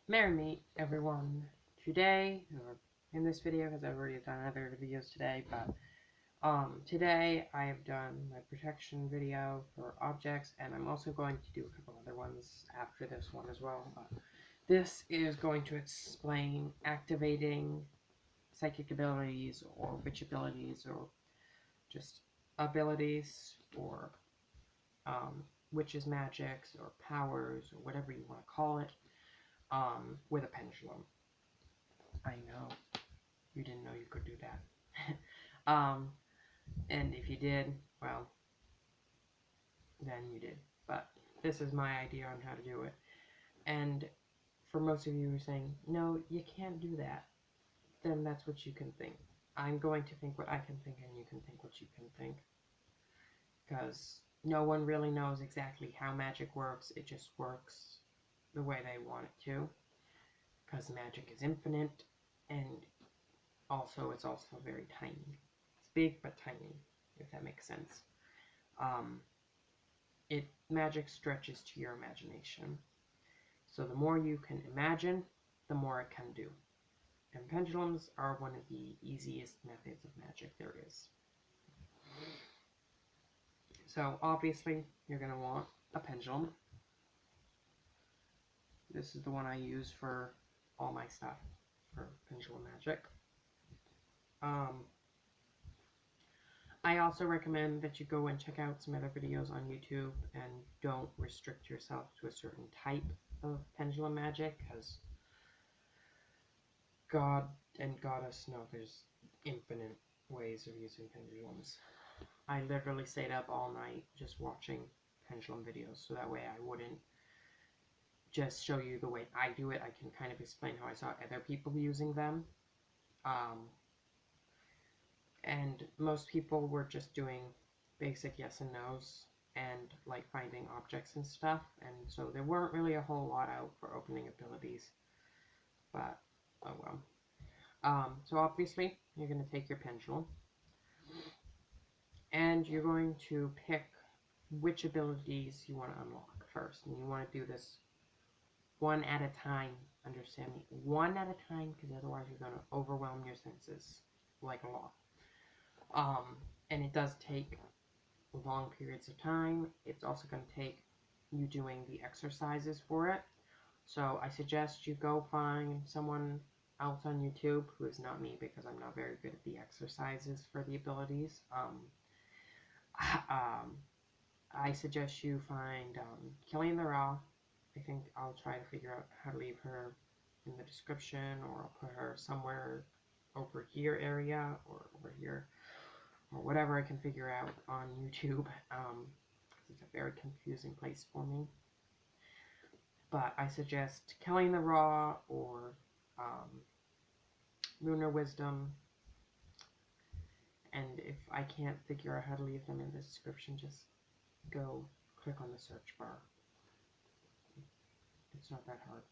Merry meet everyone. Today, or in this video, because I've already done other videos today, but today I have done my protection video for objects, and I'm also going to do a couple other ones after this one as well. This is going to explain activating psychic abilities or witch abilities or just abilities or witches' magics or powers or whatever you want to call it with a pendulum. I know you didn't know you could do that. And if you did, well, then you did. But this is my idea on how to do it. And for most of you who are saying, no, you can't do that, then that's what you can think. I'm going to think what I can think, and you can think what you can think. Because no one really knows exactly how magic works. It just works the way they want it to. Because magic is infinite, and also it's also very tiny. It's big but tiny, if that makes sense. Magic stretches to your imagination. So the more you can imagine, the more it can do. And pendulums are one of the easiest methods of magic there is. So obviously, you're going to want a pendulum. This is the one I use for all my stuff for pendulum magic. I also recommend that you go and check out some other videos on YouTube and don't restrict yourself to a certain type of pendulum magic, because God and Goddess know there's infinite ways of using pendulums. I literally stayed up all night just watching pendulum videos, so that way I wouldn't just show you the way I do it. I can kind of explain how I saw other people using them. And most people were just doing basic yes and no's and like finding objects and stuff, and so there weren't really a whole lot out for opening abilities, but oh well. So obviously you're going to take your pendulum and you're going to pick which abilities you want to unlock first, and you want to do this one at a time. Understand me? One at a time, because otherwise you're going to overwhelm your senses like a lot. And it does take long periods of time. It's also going to take you doing the exercises for it. So I suggest you go find someone else on YouTube who is not me, because I'm not very good at the exercises for the abilities. I suggest you find Killing the Raw. I think I'll try to figure out how to leave her in the description, or I'll put her somewhere over here area, or over here, or whatever I can figure out on YouTube, because it's a very confusing place for me. But I suggest Killing the Raw or Lunar Wisdom, and if I can't figure out how to leave them in the description, just go click on the search bar. It's not that hard.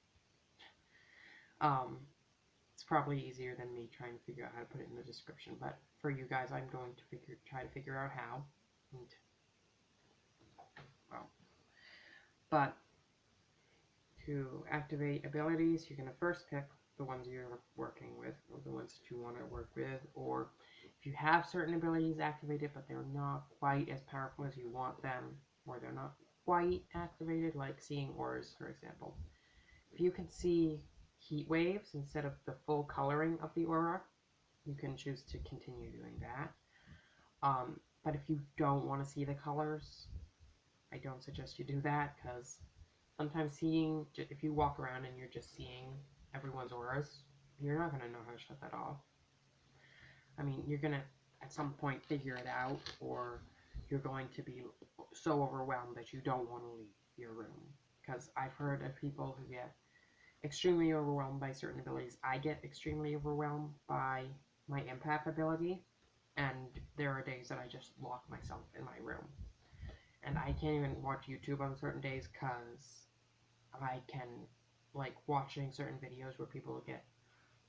It's probably easier than me trying to figure out how to put it in the description, but for you guys, I'm going to try to figure out how. And, well, but to activate abilities, you're going to first pick the ones you're working with, or the ones that you want to work with, or if you have certain abilities activated but they're not quite as powerful as you want them, or they're not quite activated, like seeing auras, for example. If you can see heat waves instead of the full coloring of the aura, you can choose to continue doing that. But if you don't want to see the colors, I don't suggest you do that, because sometimes if you walk around and you're just seeing everyone's auras, you're not going to know how to shut that off. I mean, you're going to at some point figure it out, or you're going to be so overwhelmed that you don't want to leave your room. Because I've heard of people who get extremely overwhelmed by certain abilities. I get extremely overwhelmed by my empath ability, and there are days that I just lock myself in my room. And I can't even watch YouTube on certain days, because I can, like, watching certain videos where people get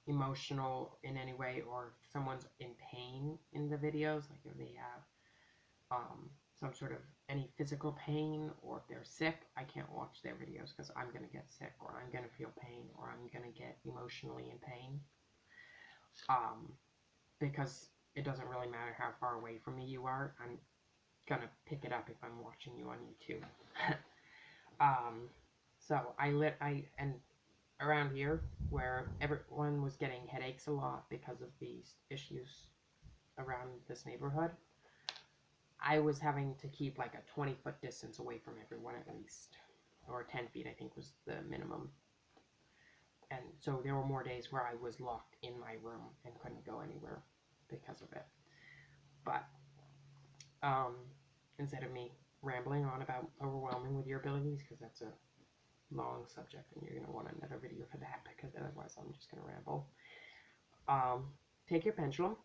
emotional in any way, or if someone's in pain in the videos, like if they have some sort of any physical pain, or if they're sick, I can't watch their videos because I'm going to get sick, or I'm going to feel pain, or I'm going to get emotionally in pain. Because it doesn't really matter how far away from me you are, I'm going to pick it up if I'm watching you on YouTube. So and around here, where everyone was getting headaches a lot because of these issues around this neighborhood, I was having to keep like a 20-foot distance away from everyone at least, or 10 feet I think was the minimum. And so there were more days where I was locked in my room and couldn't go anywhere because of it. But instead of me rambling on about overwhelming with your abilities, because that's a long subject and you're going to want another video for that, because otherwise I'm just going to ramble. Take your pendulum,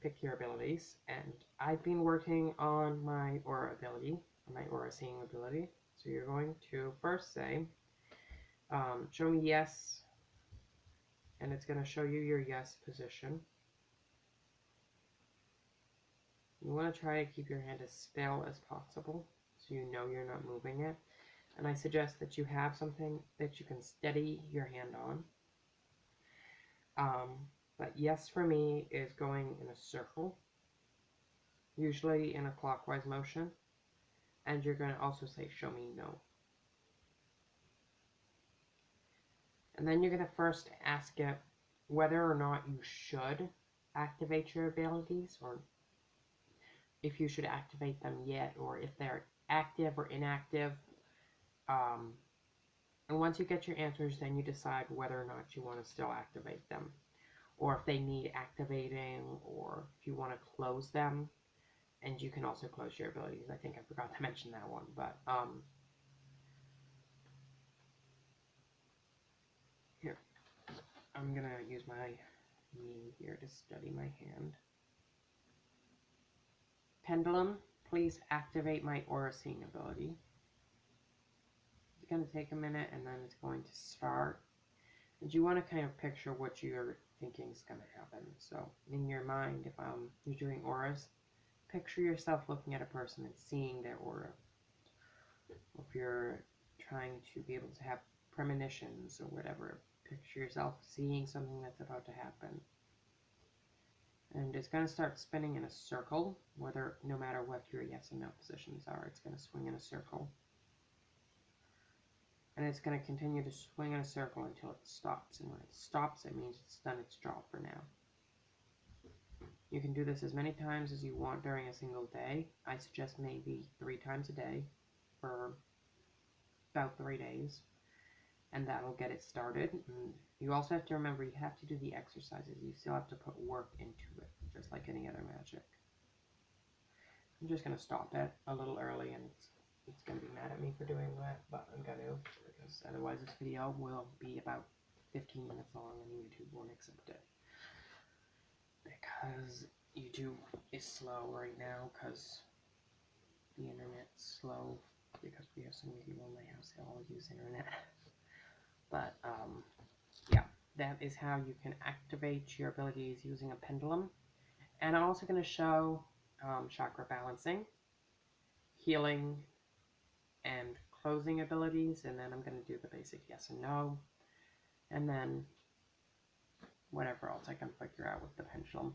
pick your abilities, and I've been working on my aura ability, my aura seeing ability. So you're going to first say, show me yes, and it's going to show you your yes position. You want to try to keep your hand as still as possible so you know you're not moving it. And I suggest that you have something that you can steady your hand on. But yes for me is going in a circle, usually in a clockwise motion. And you're going to also say, show me no. And then you're going to first ask it whether or not you should activate your abilities, or if you should activate them yet, or if they're active or inactive. And once you get your answers, then you decide whether or not you want to still activate them, or if they need activating, or if you want to close them. And you can also close your abilities. I think I forgot to mention that one, but here, I'm gonna use my knee here to steady my hand. Pendulum, please activate my aura seeing ability. It's going to take a minute, and then it's going to start. And you want to kind of picture what you're thinking is going to happen. So in your mind, if you're doing auras, picture yourself looking at a person and seeing their aura. If you're trying to be able to have premonitions or whatever, picture yourself seeing something that's about to happen. And it's going to start spinning in a circle, no matter what your yes and no positions are, it's going to swing in a circle. And it's going to continue to swing in a circle until it stops. And when it stops, it means it's done its job for now. You can do this as many times as you want during a single day. I suggest maybe 3 times a day for about 3 days. And that'll get it started. And you also have to remember, you have to do the exercises. You still have to put work into it, just like any other magic. I'm just going to stop it a little early, and it's going to be mad at me for doing that, but I'm going to, because otherwise this video will be about 15 minutes long and YouTube won't accept it. Because YouTube is slow right now, because the internet's slow, because we have so many people in my house that all use internet. But, yeah, that is how you can activate your abilities using a pendulum. And I'm also going to show chakra balancing, healing, and closing abilities, and then I'm going to do the basic yes and no, and then whatever else I can figure out with the pendulum.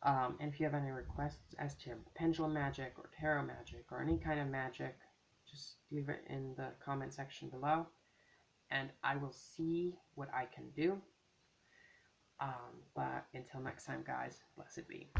And if you have any requests as to pendulum magic or tarot magic or any kind of magic, just leave it in the comment section below, and I will see what I can do. But until next time, guys, blessed be.